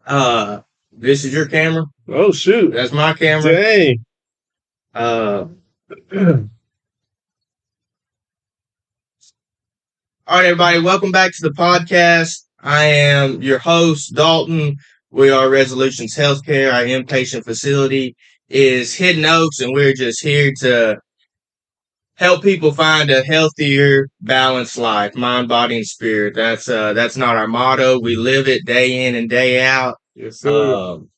Uh, this is your camera. Oh shoot! That's my camera. Dang. Uh, all right, everybody, welcome back to the podcast. I am your host, Dalton. We are Resolutions Healthcare. Our inpatient facility is Hidden Oaks, and we're just here to help people find a healthier, balanced life, mind, body, and spirit. That's not our motto. We live it day in and day out. Yes, sir. Um,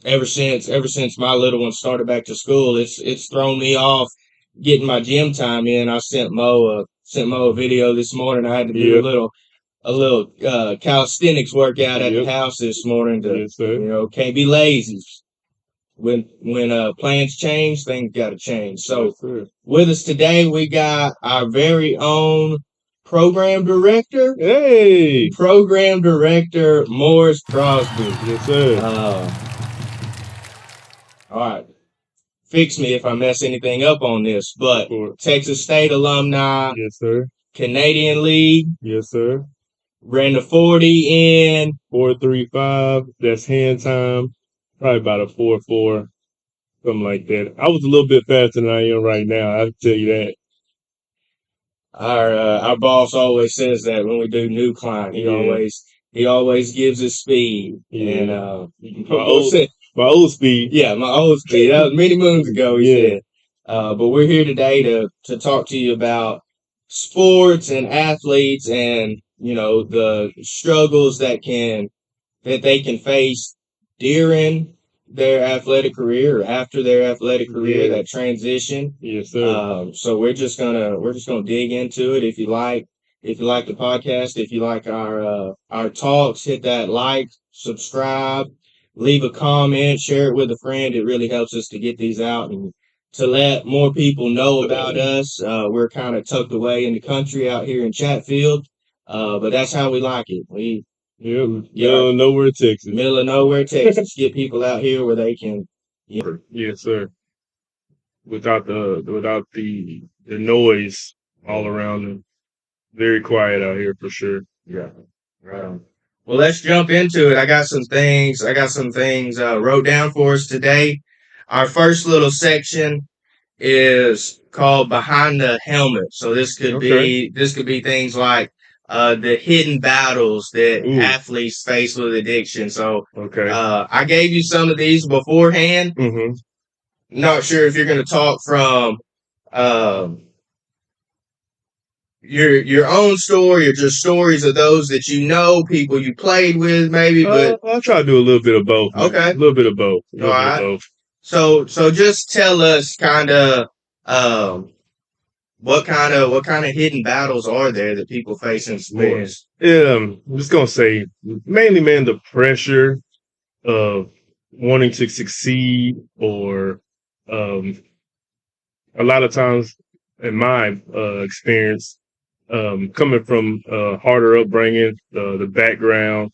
ever since my little one started back to school, it's thrown me off getting my gym time in. I sent Mo a video this morning. I had to do Yep. a little calisthenics workout at the Yep. house this morning to Yes, sir. can't be lazy. When plans change, things got to change. So Yes, sir. with us today, we got our very own program director, Hey. Morris Crosby. Yes, sir. All right. Fix me if I mess anything up on this, but Texas State alumni, Yes, sir. Canadian League, Yes, sir. ran the 40 in 4.35. That's hand time. Probably about a 4.4, something like that. I was a little bit faster than I am right now. I can tell you that. our boss always says that when we do new client, he always gives us speed. And my old speed. Yeah, my old speed. That was many moons ago, he said. But we're here today to talk to you about sports and athletes and, the struggles that they can face during their athletic career or after their athletic career, that transition. Yes, sir. So we're just gonna dig into it. If you like the podcast, if you like our talks, hit that like, subscribe, leave a comment, share it with a friend. It really helps us to get these out and to let more people know about us. We're kind of tucked away in the country out here in Chatfield, but that's how we like it. Middle of nowhere, Texas. Middle of nowhere, Texas. Get people out here where they can. Yes, sir. Without the noise all around them. Very quiet out here for sure. Yeah. Right. Well, let's jump into it. I got some things wrote down for us today. Our first little section is called Behind the Helmet. So this could be things like the hidden battles that athletes face with addiction. So I gave you some of these beforehand. Mm-hmm. Not sure if you're going to talk from your own story or just stories of those that people you played with, maybe. But I'll try to do a little bit of both. Okay, a little bit of both. All right. So just tell us kind of what kind of hidden battles are there that people face in sports? I'm just gonna say mainly, man, the pressure of wanting to succeed, or a lot of times in my experience, coming from harder upbringing, the background,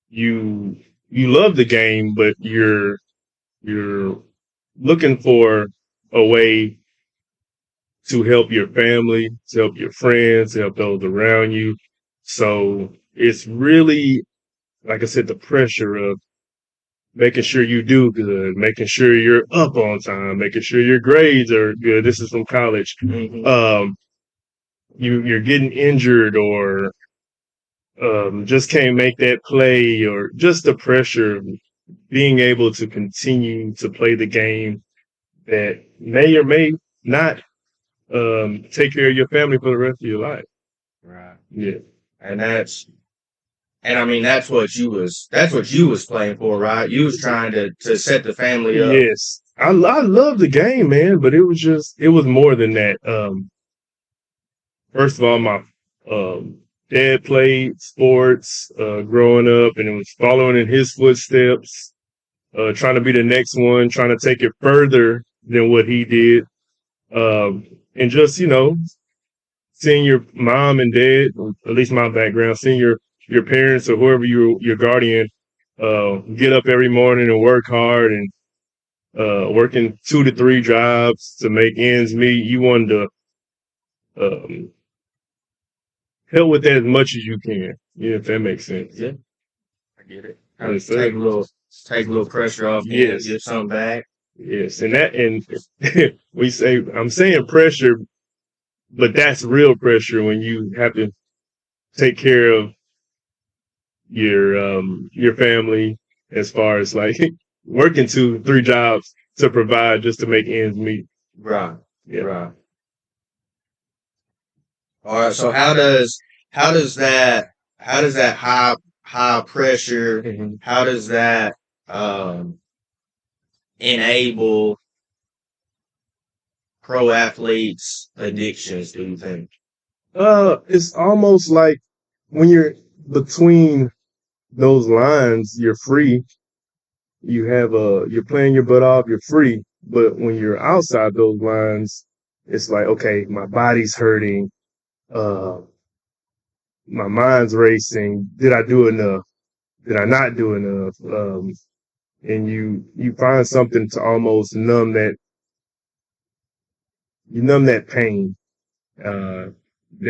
you love the game, but you're looking for a way to help your family, to help your friends, to help those around you. So it's really, like I said, the pressure of making sure you do good, making sure you're up on time, making sure your grades are good. This is from college. Mm-hmm. You're getting injured, or just can't make that play, or just the pressure of being able to continue to play the game that may or may not take care of your family for the rest of your life. Right. Yeah. And I mean that's what you was playing for, right? You was trying to set the family up. Yes. I love the game, man, but it was more than that. First of all, my dad played sports growing up, and it was following in his footsteps, trying to be the next one, trying to take it further than what he did. And just, seeing your mom and dad, or at least my background, seeing your parents or whoever your guardian get up every morning and work hard, and working 2 to 3 jobs to make ends meet. You wanted to help with that as much as you can. Yeah, if that makes sense. Yeah, Get it? Yes, Take sir. take a little pressure off him, Yes. get something back. Yes. And we say, I'm saying pressure, but that's real pressure when you have to take care of your family as far as like working 2-3 jobs to provide just to make ends meet. Right. Yeah. Right. All right. So how does that high pressure Mhm. how does that um, enable pro athletes addictions? Do you think? It's almost like when you're between those lines, you're free. You're playing your butt off, you're free. But when you're outside those lines, it's like, okay, my body's hurting. Uh, my mind's racing. Did I do enough? Did I not do enough? And you find something to almost numb that pain. That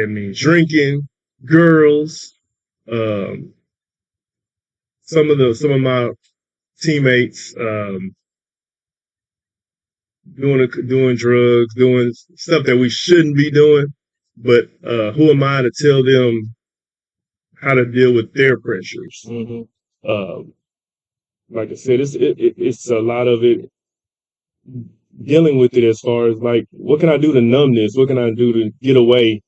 means drinking, girls, um, some of my teammates, doing drugs, doing stuff that we shouldn't be doing. But who am I to tell them how to deal with their pressures? Mm-hmm. Um, like I said, it's a lot of it dealing with it as far as like, what can I do to numb this? What can I do to get away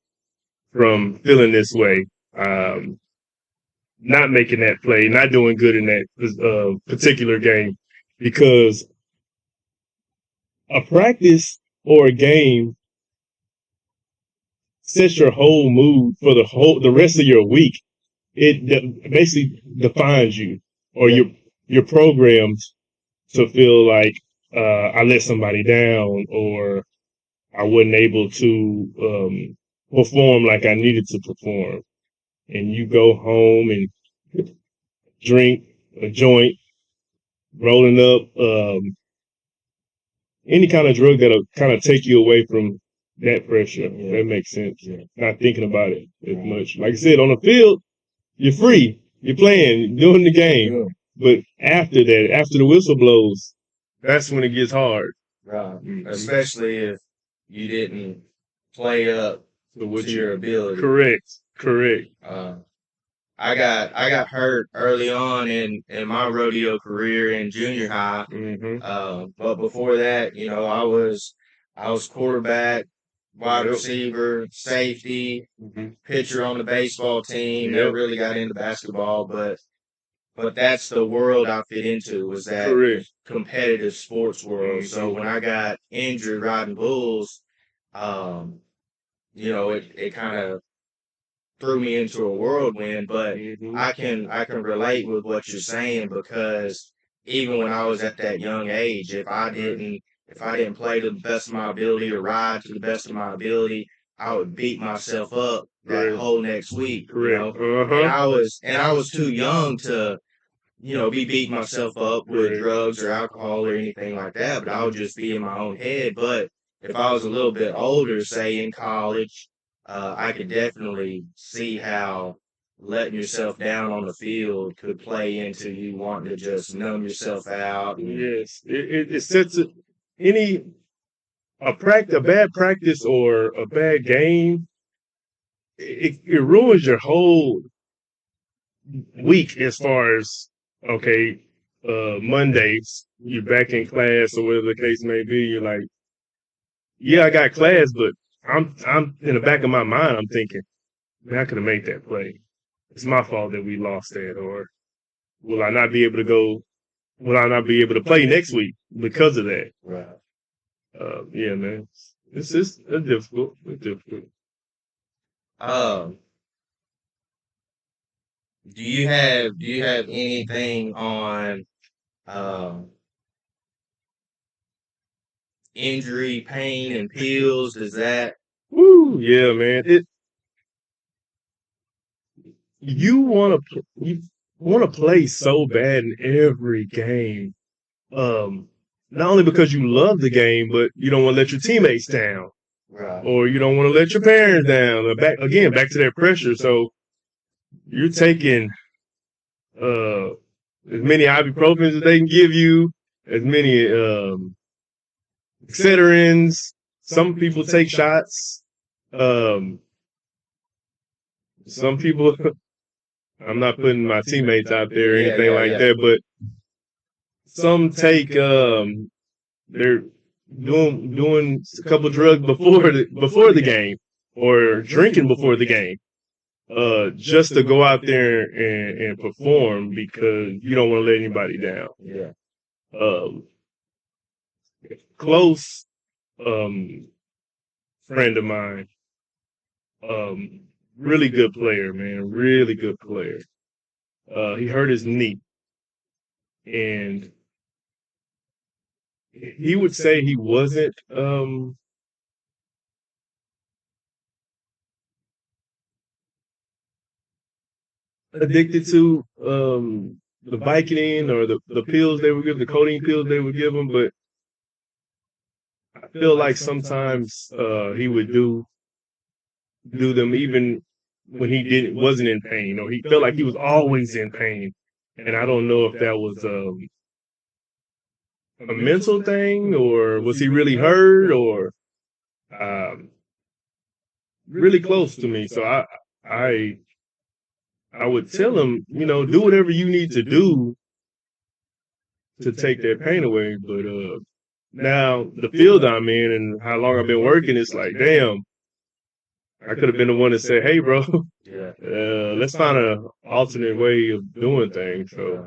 from feeling this way? Not making that play, not doing good in that particular game, because a practice or a game sets your whole mood for the rest of your week. It basically defines you, or you're programmed to feel like I let somebody down, or I wasn't able to perform like I needed to perform. And you go home and drink a joint, rolling up any kind of drug that'll kind of take you away from that pressure. Yeah. That makes sense. Yeah. Not thinking about it as much. Like I said, on the field, you're free. You're playing, you're doing the game. Yeah. But after that, after the whistle blows, that's when it gets hard. Right. Mm-hmm. Especially if you didn't play up to your ability. Correct. I got hurt early on in my rodeo career in junior high. Mm-hmm. But before that, I was quarterback, wide receiver, safety, pitcher on the baseball team. Never really got into basketball, but that's the world I fit into, was that competitive sports world. So when I got injured riding bulls, it kind of threw me into a whirlwind. But I can relate with what you're saying, because even when I was at that young age, if I didn't play to the best of my ability or ride to the best of my ability, I would beat myself up that whole next week. And I was too young to be beating myself up with drugs or alcohol or anything like that, but I would just be in my own head. But if I was a little bit older, say in college, I could definitely see how letting yourself down on the field could play into you wanting to just numb yourself out. Yes, it sets a bad practice or a bad game. It ruins your whole week as far as, okay, Mondays you're back in class or whatever the case may be. You're like, yeah, I got class, but I'm in the back of my mind, I'm thinking, man, I could have made that play. It's my fault that we lost that, or will I not be able to go? Will I not be able to play next week because of that? Right. Yeah, man, it's difficult. It's difficult. Um, do you have anything on injury, pain, and pills? Does that? Woo, yeah, man. You want to play so bad in every game. Not only because you love the game, but you don't want to let your teammates down, Right. or you don't want to let your parents down. Back to that pressure. So you're taking as many ibuprofens as they can give you, as many Excederins. Some people take shots. Um, some people. I'm not putting my teammates out there or anything like that, but some take. They're doing a couple drugs before the game or drinking before the game. Just to go out there and perform because you don't want to let anybody down. Yeah. Um, close friend of mine, really good player, man, really good player. He hurt his knee, and he would say he wasn't addicted to the Vicodin or the pills they would give, the codeine pills they would give him, but I feel like sometimes he would do them even when he didn't wasn't in pain, or he felt like he was always in pain. And I don't know if that was a mental thing, or was he really hurt, or um, really close to me. So I I would tell him, do whatever you need to do to take that pain away. But now the field I'm in and how long I've been working, it's like, damn, I could have been the one to say, hey, bro, Yeah. let's find an alternate way of doing things. So,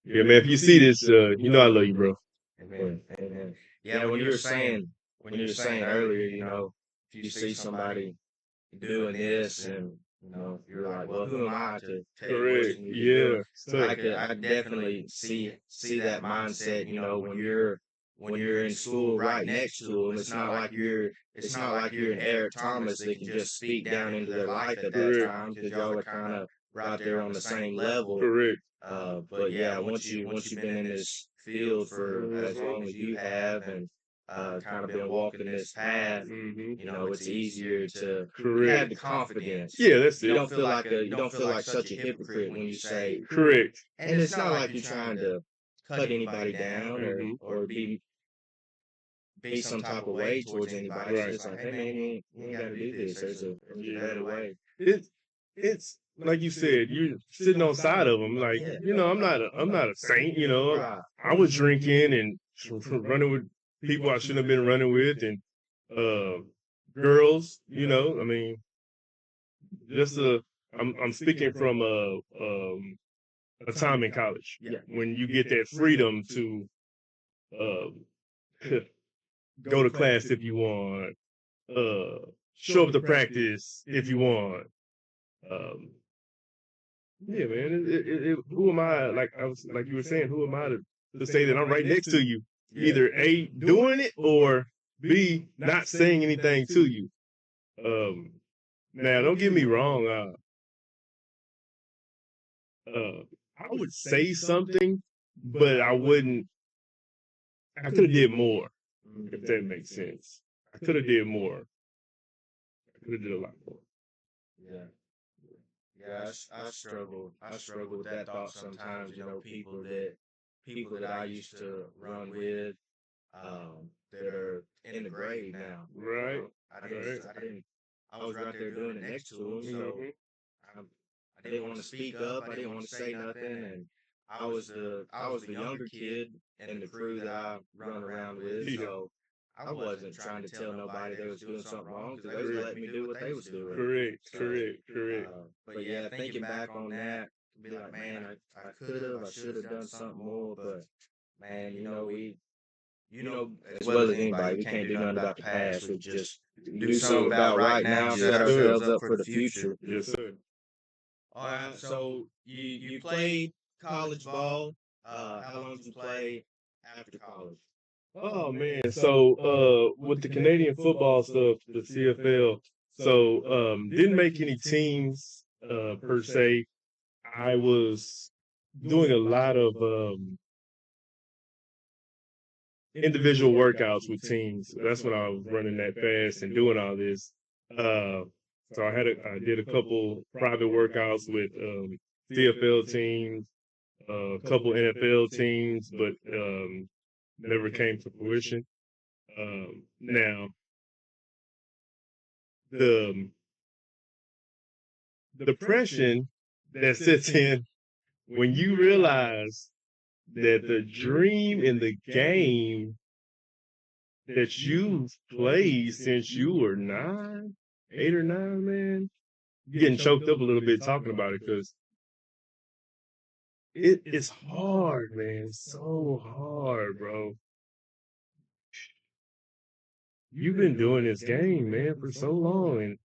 yeah, man, if you see this, I love you, bro. Amen. Amen. Yeah, when you were saying earlier, if you see somebody doing this and you're like, well, who am I to tell you what Correct. you need to do? Yeah. So, I definitely see that mindset, when you're in school right next to them. It's not like you're an Eric Thomas that can just speak down into their life at that correct. time, because y'all are kind of right there on the same level. Correct. But yeah, once you've been in this field for as long as you have, and kind of been walking this path, it's easier to you have the confidence. Yeah, that's You it. don't feel like such a hypocrite when you say, Correct. and it's not like you're trying to cut anybody down, or be some type of way towards anybody. It's Right. just like, hey man, you ain't got to do this. There's a better way. It's like you said, you're sitting on side of them. Like, Yeah. I'm not a saint. Right. I was drinking and running with people I shouldn't have been running with, and uh, girls. I mean, just I'm speaking from a time in college Yeah. when you get that freedom to uh, go to class if you want, show up to practice if you want. Um, yeah, man. Who am I? Like you were saying, who am I to say that I'm right next to you? Either A, doing it, or B, not saying anything to you. Now, don't get me wrong. I would say something, but I wouldn't. I could have did more, if that makes sense. I could have did more. I could have did a lot more. Yeah. Yeah, I struggle with that thought sometimes. People that I used to run with, that are in the grave now. Right. I was right there doing it next to them, so Mhm. I didn't want to speak up. I didn't want to say nothing, and I was the younger kid in the crew that I run around with, Yeah. so I wasn't trying to tell nobody they was doing something wrong, because they was letting me do what they was doing. Correct. So, Correct. but yeah, thinking back on that, be like, man, I could have, I should have done something more, but man, as well as anybody, we can't do nothing about the past. We just do something about right now, set ourselves up for the future. Yes, sir. All right, so you played college ball. How long did you play after college? Oh man. So with the Canadian football stuff, the CFL, so didn't make any teams per se. I was doing a lot of individual workouts with teams. That's when I was running that fast and doing all this. Uh, so I did a couple private workouts with CFL teams. a couple NFL teams, but never came to fruition. Now the depression that sets in when you realize that the dream in the game that you've played since you were 8 or 9, man, you're getting choked up a little bit talking about it because it's hard, man. It's so hard, bro. You've been doing this game, man, for so long. And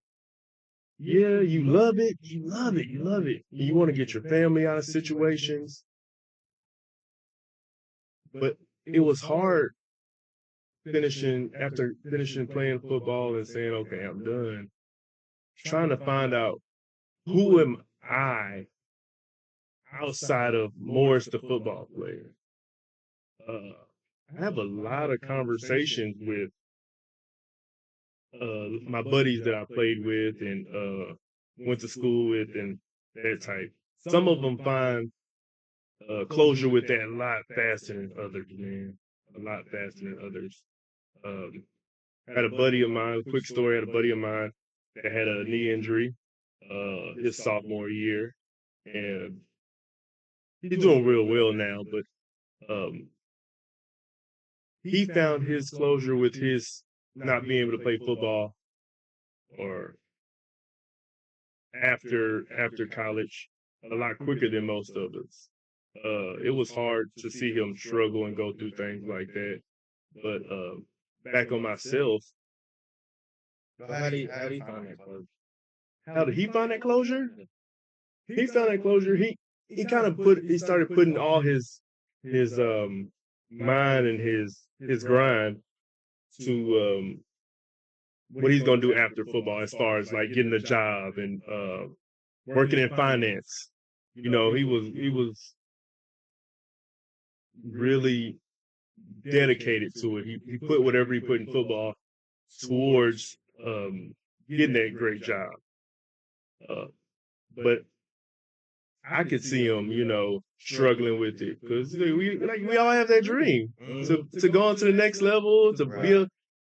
yeah, you love it. You love it. You love it. You want to get your family out of situations. But it was hard after finishing playing football and saying, okay, I'm done. Trying to find out who am I outside of Morris, the football player. I have a lot of conversations with my buddies that I played with and went to school with and that type. Some of them find closure with that a lot faster than others, man. A lot faster than others. Um, I had a buddy of mine, quick story, I had a buddy of mine that had a knee injury his sophomore year. And he's doing real well now, but he found his closure with his not being able to play football or after college a lot quicker than most of us. It was hard to see him struggle and go through things like that. But back on myself, How do you find that close? how did he find that closure? He found that closure. He started putting all his mind and his grind to what he's gonna do after football as far as like getting a job and working in finance. You know, he was really dedicated to it. He put whatever he put in football towards getting that great job. Uh, but I could see him, struggling with it because we all have that dream to go on to the next level, to be a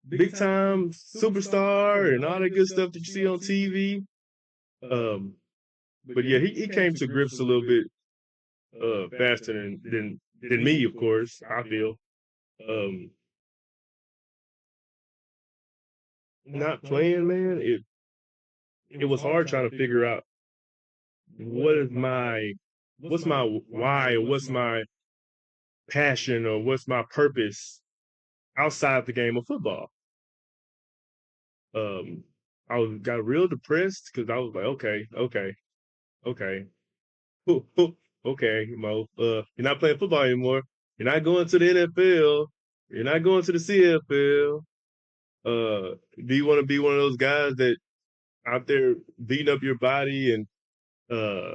big time superstar and all that good stuff that you see on TV. But yeah, he came to grips a little bit faster than me, of course. I feel um, not playing, man. It was hard trying to figure out what is what's my why, or what's my passion, or what's my purpose outside the game of football. Um, got real depressed because I was like, okay, okay, Mo, you're not playing football anymore. You're not going to the NFL. You're not going to the CFL. Do you want to be one of those guys that out there beating up your body and uh,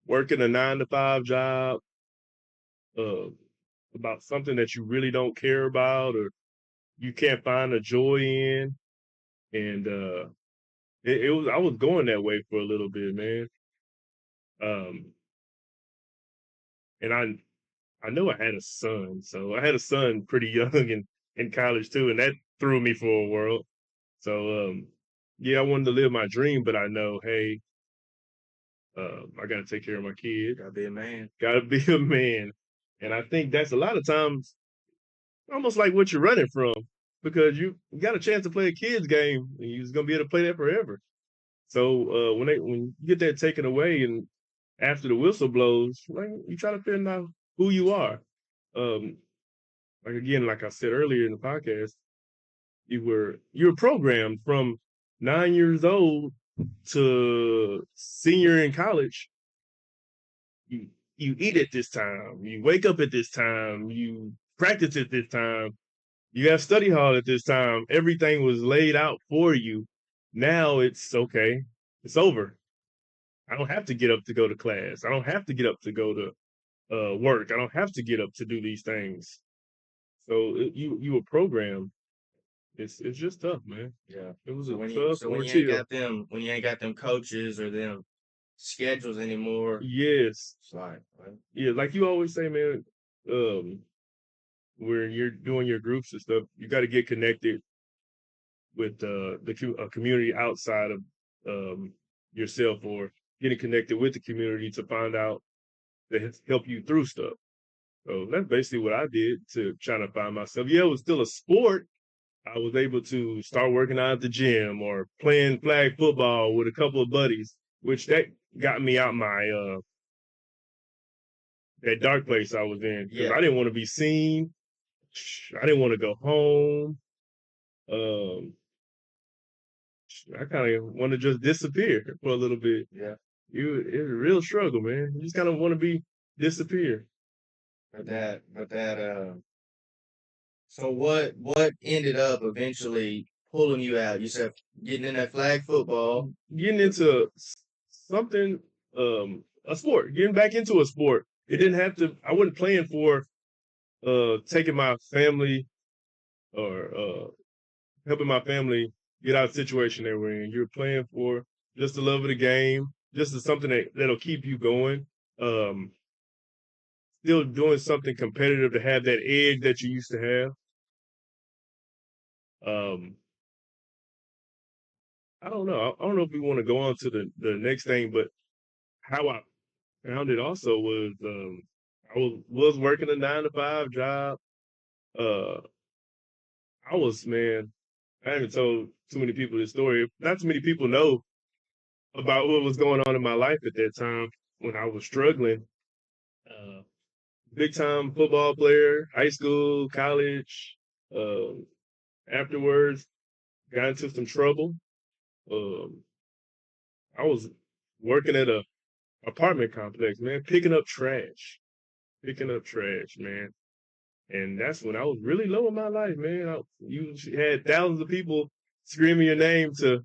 working a 9 to 5 job uh, about something that you really don't care about or you can't find a joy in? And it was I was going that way for a little bit, man. Um, and I know I had a son, so I had a son pretty young in college too, and that threw me for a whirl. So yeah, I wanted to live my dream, but I know, hey, I got to take care of my kid. Gotta be a man. Got to be a man, and I think that's a lot of times almost like what you're running from because you got a chance to play a kid's game, and you're gonna be able to play that forever. So when you get that taken away, and after the whistle blows, like you try to figure out who you are. Um, like again, like I said earlier in the podcast, you were programmed from 9 years old to senior in college. You eat at this time, you wake up at this time, you practice at this time, you have study hall at this time. Everything was laid out for you. Now it's okay. It's over. I don't have to get up to go to class. I don't have to get up to go to work. I don't have to get up to do these things. So you were programmed. It's just tough, man. Yeah. It was So a when tough so when you ain't ordeal. got them when you ain't got them coaches or them schedules anymore. Yes. It's like, well, Yeah, like you always say, man, um, where you're doing your groups and stuff, you got to get connected with a community outside of um, yourself, or getting connected with the community to find out that help you through stuff. So that's basically what I did to try to find myself. Yeah, it was still a sport. I was able to start working out at the gym or playing flag football with a couple of buddies, which that got me out my that dark place I was in, because I yeah, didn't want to be seen. I didn't want to go home. Um, I kind of want to just disappear for a little bit. yeah. It's a real struggle, man. You just kind of want to be disappear. But that. So what ended up eventually pulling you out? You said getting in that flag football. Getting into something, a sport, getting back into a sport. It didn't have to. I wasn't playing for taking my family or helping my family get out of the situation they were in. You're playing for just the love of the game, just as something that'll keep you going. Um, Still doing something competitive to have that edge that you used to have. Um, I don't know. I don't know if we want to go on to the next thing, but how I found it also was I was working a 9 to 5 job. Uh, I was, man. I haven't told too many people this story. Not too many people know about what was going on in my life at that time when I was struggling. Uh, Big time football player, high school, college. Um, Afterwards, got into some trouble. Um, I was working at a apartment complex, man, picking up trash, man. And that's when I was really low in my life, man. You had thousands of people screaming your name to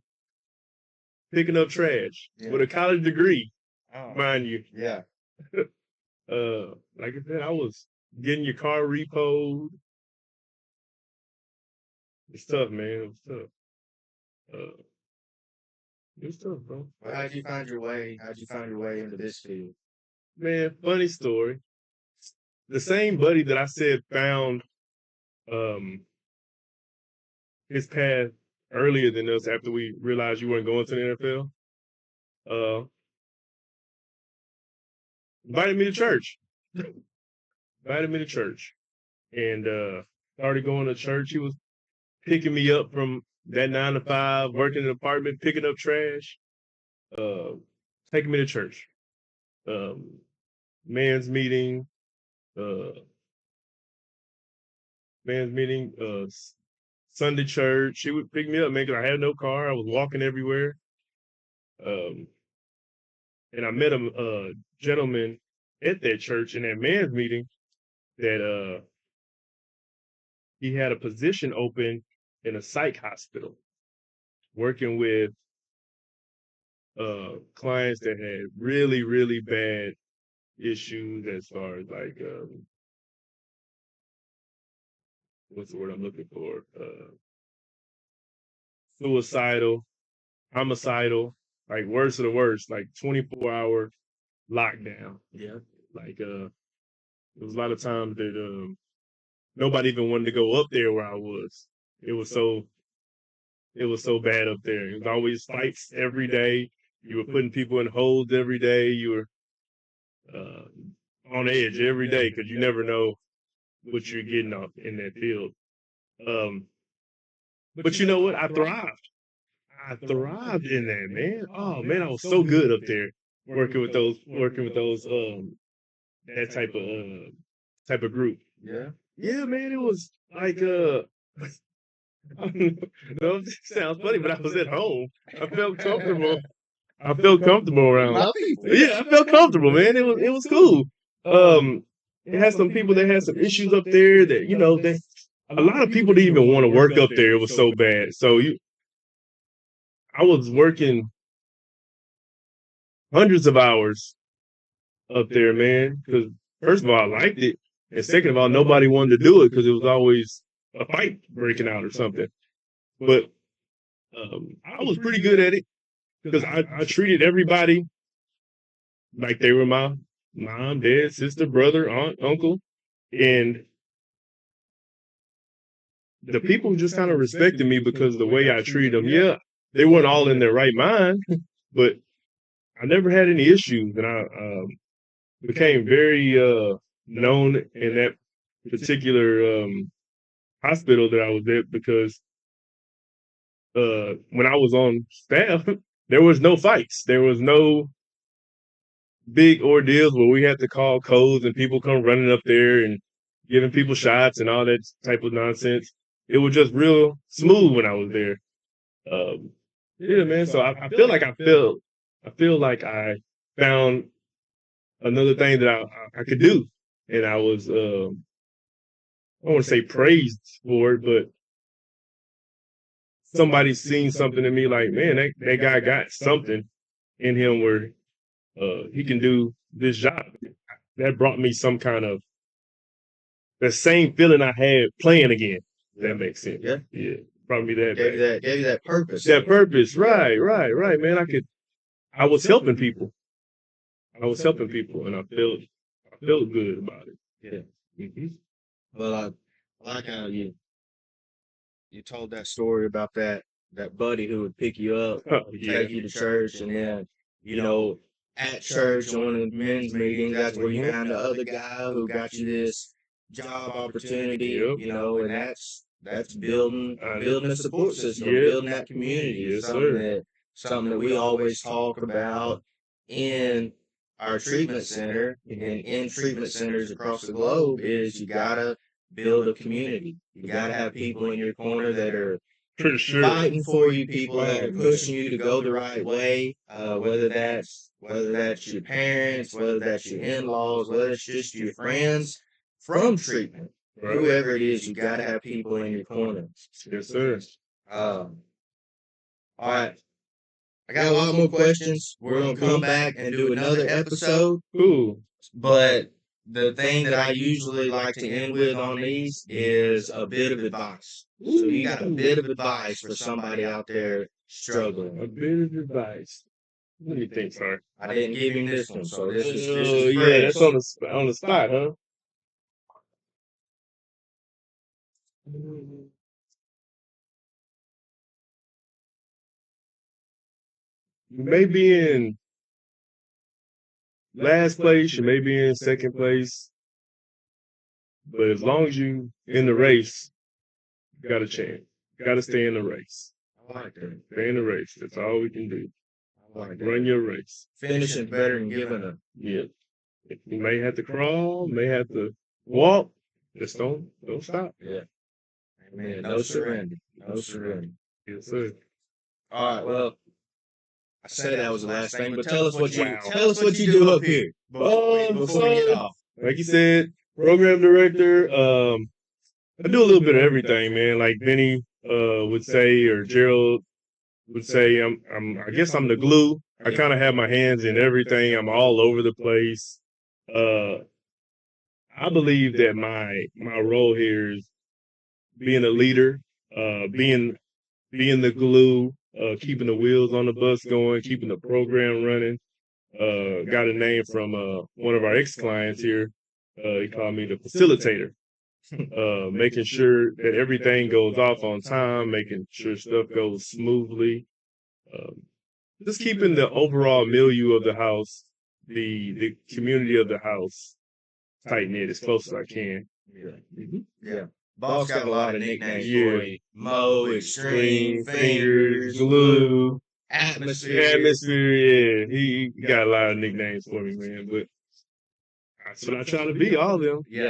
picking up trash with Yeah. a college degree, Oh, mind you. yeah. Like I said, I was getting your car repoed. It's tough, man. It was tough. Uh, it was tough, bro. Well, how'd you find your way? How'd you find your way into this field? Man, funny story. The same buddy that I said found um his path earlier than us after we realized you weren't going to the NFL, uh, invited me to church. Invited me to church. And started going to church. He was picking me up from that 9 to 5, working in an apartment, picking up trash, uh, taking me to church. Um, Man's meeting, uh, Sunday church. She would pick me up, man, because I had no car. I was walking everywhere. Um, and I met a gentleman at that church in that man's meeting that he had a position open in a psych hospital, working with clients that had really, really bad issues as far as like what's the word I'm looking for? Suicidal, homicidal, like worst of the worst, like 24-hour lockdown. Yeah. Like there was a lot of times that nobody even wanted to go up there where I was. It was so it was so bad up there. It was always fights every day. You were putting people in holds every day. You were uh, on edge every day because you never know what you're getting off in that field. But you know what? I thrived. I thrived in that, man. Oh man, I was so good up there working with those that type of group. Yeah. Yeah, man, it was like no, it sounds funny, but I was at home. I felt comfortable. I felt comfortable around. My people. Yeah, I felt comfortable, man. It was cool. It had some people that had some issues up there that that a lot of people didn't even want to work up there. It was so bad. So I was working hundreds of hours up there, man. Because first of all, I liked it, and second of all, nobody wanted to do it because it was always a fight breaking out or something. But I was pretty good at it because I treated everybody like they were my mom, dad, sister, brother, aunt, uncle, and the people just kind of respected me because of the way I treated them. Yeah, they weren't all in their right mind, but I never had any issues, and I became very known in that particular hospital that I was at because when I was on staff, there was no fights. There was no big ordeals where we had to call codes and people come running up there and giving people shots and all that type of nonsense. It was just real smooth when I was there. Um, yeah, man. So I feel like I feel like I found another thing that I could do, and I was I don't want to say praised for it, but somebody's seen something in me like, man, that guy got something in him where he can do this job. That brought me some kind of the same feeling I had playing again. If that makes sense. Yeah. Yeah. Brought me that Gave you that purpose. That purpose. Right, man. I was helping people. And I felt good about it. Yeah. Mm-hmm. Well, I like how you told that story about that buddy who would pick you up, Yeah. take you to church, and then at church on one of the men's meetings, that's where you found the other guy who got you this job opportunity. Yep. And that's building a support system, Yeah. building that community. Yes, Something that we always talk about in our treatment center and in treatment centers across the globe is you gotta build a community. You gotta have people in your corner that are Pretty sure. fighting for you, people that are pushing you to go the right way. Whether that's your parents, whether that's your in-laws, whether it's just your friends from treatment, Right. whoever it is, you gotta have people in your corner. Yes, sir. All right. I got a lot more questions. We're gonna come back and do another episode. Cool. But the thing that I usually like to end with on these is a bit of advice. So you got a bit of advice for somebody out there struggling. A bit of advice. What do you think, sir? I didn't give him this one, so this is yeah, fresh. that's on the spot, huh? You may be in last place, you may be in second place, but as long as you in the race, you got a chance. You got to stay in the race. I like that. Stay in the race. That's all we can do. I like that. Run your race. Finishing better than giving up. Yeah. You may have to crawl, may have to walk. Just don't stop. Yeah. Amen. No surrender. No surrender. Yes, sir. All right. Well, I said that was the last thing, but tell us what you do up here before we get off. Like you said, program director. I do a little bit of everything, man. Like Benny would say, or Gerald would say, I guess I'm the glue. I kind of have my hands in everything. I'm all over the place. I believe that my role here is being a leader, being the glue, keeping the wheels on the bus going, keeping the program running. Got a name from one of our ex-clients here. He called me the facilitator. Making sure that everything goes off on time, making sure stuff goes smoothly. Just keeping the overall milieu of the house, the community of the house tight knit as close as I can. Yeah. Mm-hmm. Yeah. Boss got a lot of nicknames Yeah. for you. Mo, Extreme, Fingers, Glue, Atmosphere. Yeah. He got a lot of nicknames for me, man. But that's what I try to be, all of them. Yeah.